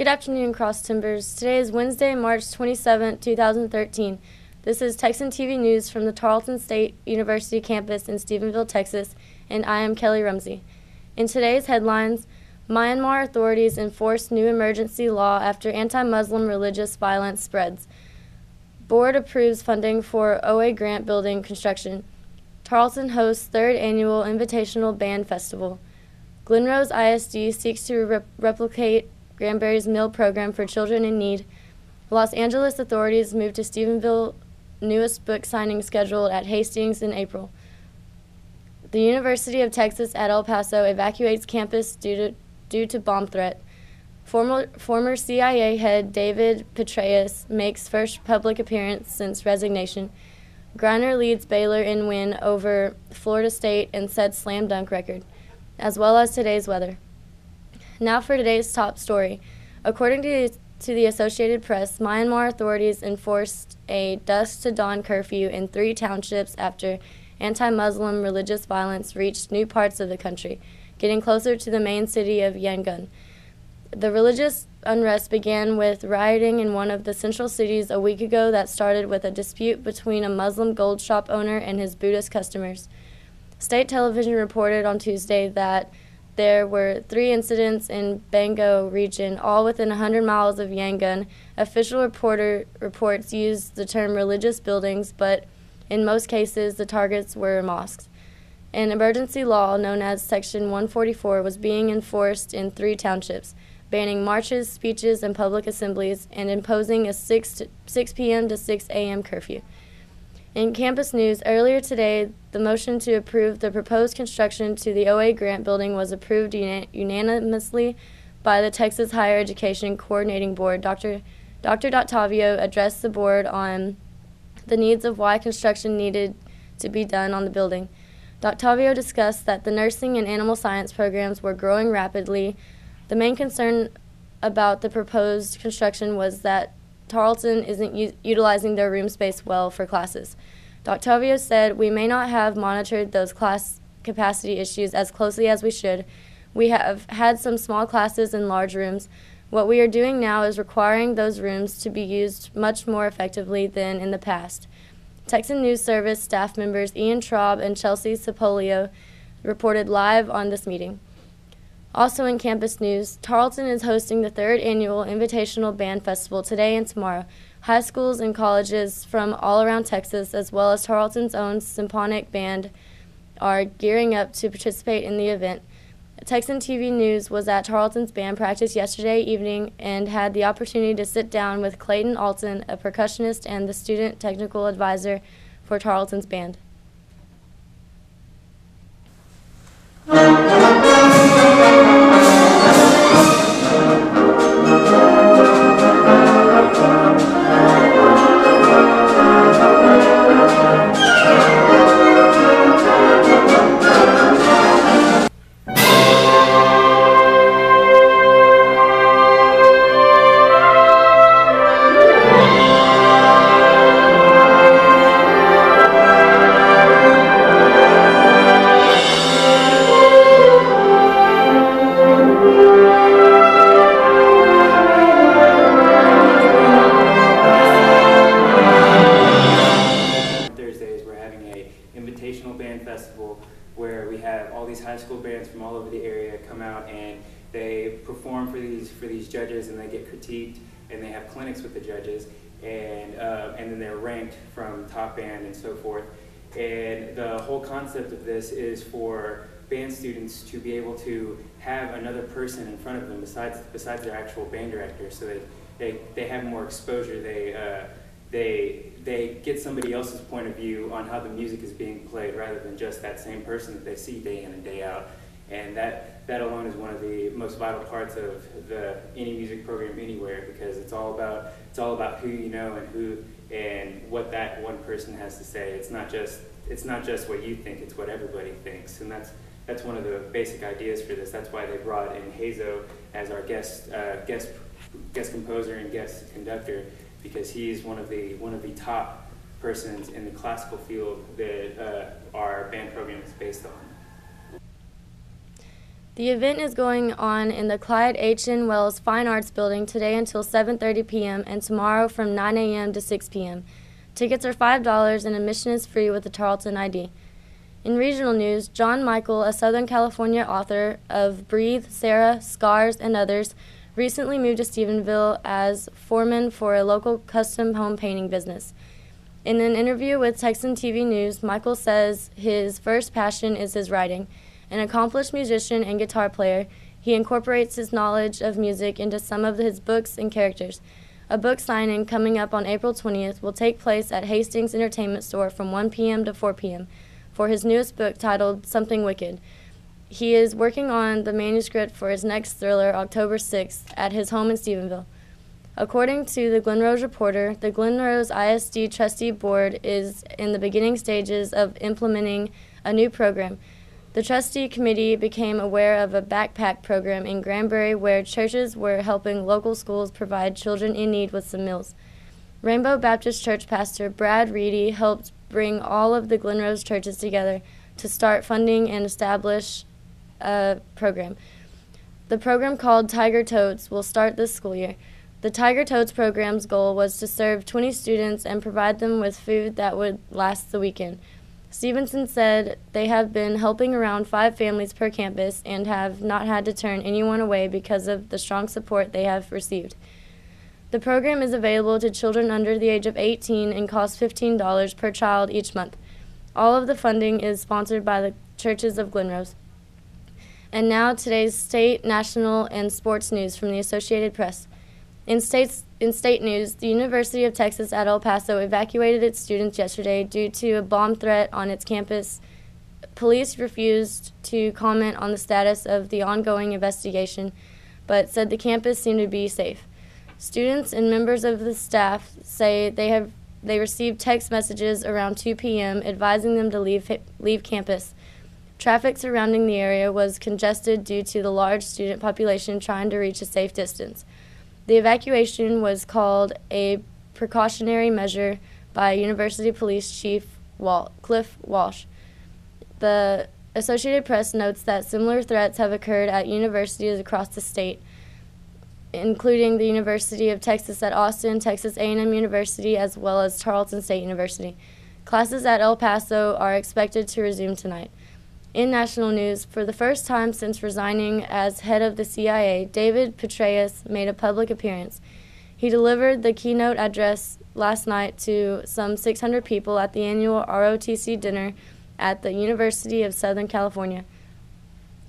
Good afternoon, Cross Timbers. Today is Wednesday, March 27, 2013. This is Texan TV News from the Tarleton State University campus in Stephenville, Texas, and I am Kelley Rumsey. In today's headlines, Myanmar authorities enforce new emergency law after anti-Muslim religious violence spreads. Board approves funding for OA grant building construction. Tarleton hosts third annual Invitational Band Festival. Glen ISD seeks to replicate Granberry's Meal program for children in need. Los Angeles authorities move to Stephenville, newest book signing scheduled at Hastings in April. The University of Texas at El Paso evacuates campus due to bomb threat. Former CIA head David Petraeus makes first public appearance since resignation. Griner leads Baylor in win over Florida State and sets slam dunk record, as well as today's weather. Now for today's top story. According to the Associated Press, Myanmar authorities enforced a dusk to dawn curfew in 3 townships after anti-Muslim religious violence reached new parts of the country, getting closer to the main city of Yangon. The religious unrest began with rioting in one of the central cities a week ago that started with a dispute between a Muslim gold shop owner and his Buddhist customers. State television reported on Tuesday that there were 3 incidents in Bango region, all within 100 miles of Yangon. Official reports used the term religious buildings, but in most cases the targets were mosques. An emergency law known as Section 144 was being enforced in 3 townships, banning marches, speeches, and public assemblies, and imposing a 6 p.m. to 6 a.m. curfew. In campus news, earlier today, the motion to approve the proposed construction to the OA grant building was approved unanimously by the Texas Higher Education Coordinating Board. Dr. Octavio addressed the board on the needs of why construction needed to be done on the building. Dr. Octavio discussed that the nursing and animal science programs were growing rapidly. The main concern about the proposed construction was that Tarleton isn't utilizing their room space well for classes. Dr. Octavio said, "We may not have monitored those class capacity issues as closely as we should. We have had some small classes in large rooms. What we are doing now is requiring those rooms to be used much more effectively than in the past." Texan News Service staff members Ian Troub and Chelsea Sepolio reported live on this meeting. Also in campus news, Tarleton is hosting the 3rd annual Invitational Band Festival today and tomorrow. High schools and colleges from all around Texas, as well as Tarleton's own symphonic band, are gearing up to participate in the event. Texan TV News was at Tarleton's band practice yesterday evening and had the opportunity to sit down with Clayton Alton, a percussionist and the student technical advisor for Tarleton's band. Where we have all these high school bands from all over the area come out and they perform for these judges, and they get critiqued, and they have clinics with the judges, and then they're ranked from top band and so forth. And the whole concept of this is for band students to be able to have another person in front of them besides their actual band director, so that they have more exposure. They get somebody else's point of view on how the music is being played, rather than just that same person that they see day in and day out. And that alone is one of the most vital parts of any music program anywhere, because it's all about who you know and what that one person has to say. It's not just what you think; it's what everybody thinks, and that's one of the basic ideas for this. That's why they brought in Hazo as our guest composer and guest conductor, because he's one of the top persons in the classical field that our band program is based on. The event is going on in the Clyde H.N. Wells Fine Arts Building today until 7:30 p.m. and tomorrow from 9 a.m. to 6 p.m. Tickets are $5 and admission is free with a Tarleton ID. In regional news, John Michael, a Southern California author of Breathe, Sarah, Scars, and others, recently moved to Stephenville as foreman for a local custom home painting business. In an interview with Texan TV News, Michael says his first passion is his writing. An accomplished musician and guitar player, he incorporates his knowledge of music into some of his books and characters. A book signing coming up on April 20th will take place at Hastings Entertainment Store from 1 p.m. to 4 p.m. for his newest book titled Something Wicked. He is working on the manuscript for his next thriller October 6th at his home in Stephenville. According to the Glen Rose Reporter, the Glen Rose ISD Trustee Board is in the beginning stages of implementing a new program. The trustee committee became aware of a backpack program in Granbury where churches were helping local schools provide children in need with some meals. Rainbow Baptist Church pastor Brad Reedy helped bring all of the Glen Rose churches together to start funding and establish a program. The program called Tiger Totes will start this school year. The Tiger Totes program's goal was to serve 20 students and provide them with food that would last the weekend. Stevenson said they have been helping around 5 families per campus and have not had to turn anyone away because of the strong support they have received. The program is available to children under the age of 18 and costs $15 per child each month. All of the funding is sponsored by the churches of Glen Rose. And now today's state, national, and sports news from the Associated Press. In state news, the University of Texas at El Paso evacuated its students yesterday due to a bomb threat on its campus. Police refused to comment on the status of the ongoing investigation, but said the campus seemed to be safe. Students and members of the staff say they received text messages around 2 p.m. advising them to leave campus. Traffic surrounding the area was congested due to the large student population trying to reach a safe distance. The evacuation was called a precautionary measure by University Police Chief Cliff Walsh. The Associated Press notes that similar threats have occurred at universities across the state, including the University of Texas at Austin, Texas A&M University, as well as Tarleton State University. Classes at El Paso are expected to resume tonight. In national news, for the first time since resigning as head of the CIA, David Petraeus made a public appearance. He delivered the keynote address last night to some 600 people at the annual ROTC dinner at the University of Southern California.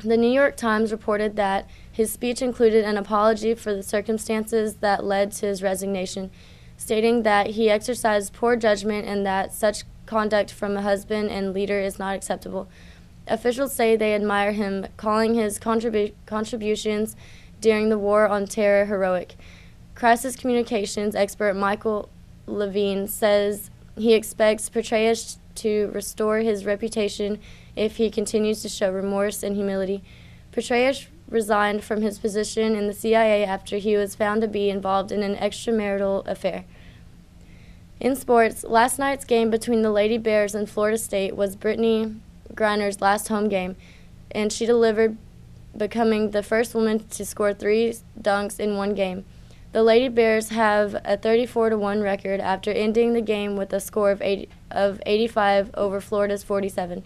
The New York Times reported that his speech included an apology for the circumstances that led to his resignation, stating that he exercised poor judgment and that such conduct from a husband and leader is not acceptable. Officials say they admire him, calling his contributions during the war on terror heroic. Crisis communications expert Michael Levine says he expects Petraeus to restore his reputation if he continues to show remorse and humility. Petraeus resigned from his position in the CIA after he was found to be involved in an extramarital affair. In sports, last night's game between the Lady Bears and Florida State was Brittany Griner's last home game, and she delivered, becoming the first woman to score 3 dunks in one game. The Lady Bears have a 34-1 record after ending the game with a score of 85 over Florida's 47.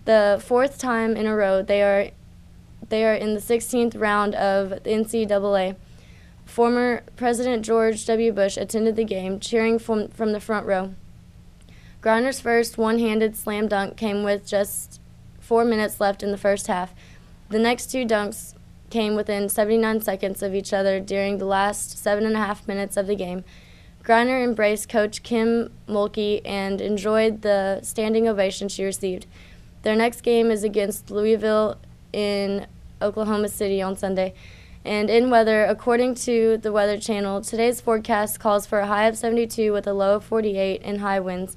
The 4th time in a row they are in the 16th round of the NCAA. Former President George W. Bush attended the game, cheering from the front row. Griner's first one-handed slam dunk came with just 4 minutes left in the first half. The next 2 dunks came within 79 seconds of each other during the last 7.5 minutes of the game. Griner embraced Coach Kim Mulkey and enjoyed the standing ovation she received. Their next game is against Louisville in Oklahoma City on Sunday. And in weather, according to the Weather Channel, today's forecast calls for a high of 72 with a low of 48 and high winds.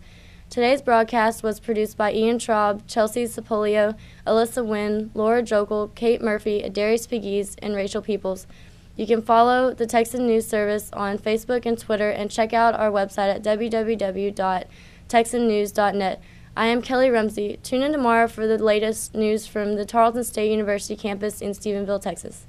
Today's broadcast was produced by Ian Troub, Chelsea Sepolio, Alyssa Wynn, Laura Jokel, Kate Murphy, Darius Pegues, and Rachel Peoples. You can follow the Texan News Service on Facebook and Twitter and check out our website at www.texannews.net. I am Kelley Rumsey. Tune in tomorrow for the latest news from the Tarleton State University campus in Stephenville, Texas.